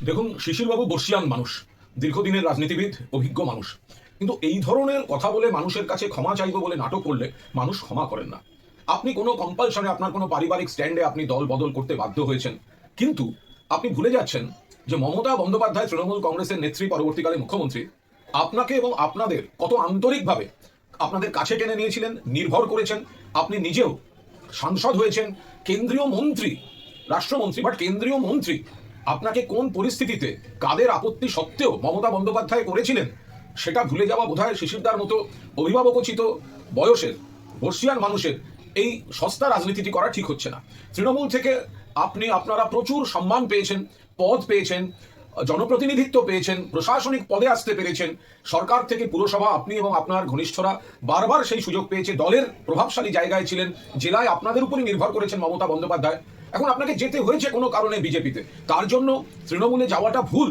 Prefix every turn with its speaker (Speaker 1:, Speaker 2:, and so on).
Speaker 1: দেখুন, শিশিরবাবু বর্ষিয়ান মানুষ, দীর্ঘদিনের রাজনীতিবিদ, অভিজ্ঞ মানুষ। কিন্তু এই ধরনের কথা বলে মানুষের কাছে ক্ষমা চাইব বলে নাটক করলে মানুষ ক্ষমা করেন না। আপনি কোনো কম্পালশনে, আপনার কোনো পারিবারিক স্ট্যান্ডে আপনি দল বদল করতে বাধ্য হয়েছেন, কিন্তু আপনি ভুলে যাচ্ছেন যে মমতা বন্দ্যোপাধ্যায় তৃণমূল কংগ্রেসের নেত্রী, পরবর্তীকালে মুখ্যমন্ত্রী, আপনাকে এবং আপনাদের কত আন্তরিকভাবে আপনাদের কাছে টেনে নিয়েছিলেন, নির্ভর করেছেন। আপনি নিজেও সাংসদ হয়েছেন, কেন্দ্রীয় মন্ত্রী, রাষ্ট্রমন্ত্রী, বাট কেন্দ্রীয় মন্ত্রী আপনাকে কোন পরিস্থিতিতে, কাদের আপত্তি সত্ত্বেও মমতা বন্দ্যোপাধ্যায় করেছিলেন, সেটা ভুলে যাওয়া বোধহয় শিশিরদার মতো অভিভাবকোচিত বয়সের বর্ষিয়ান মানুষের এই সস্তা রাজনীতিটি করা ঠিক হচ্ছে না। তৃণমূল থেকে আপনারা প্রচুর সম্মান পেয়েছেন, পদ পেয়েছেন, জনপ্রতিনিধিত্ব পেয়েছেন, প্রশাসনিক পদে আসতে পেরেছেন। সরকার থেকে পুরসভা আপনি এবং আপনার ঘনিষ্ঠরা বারবার সেই সুযোগ পেয়েছে। দলের প্রভাবশালী জায়গায় ছিলেন, জেলায় আপনাদের উপরই নির্ভর করেছেন মমতা বন্দ্যোপাধ্যায়। এখন আপনাকে যেতে হয়েছে কোনো কারণে বিজেপিতে, তার জন্য তৃণমূলে যাওয়াটা ভুল।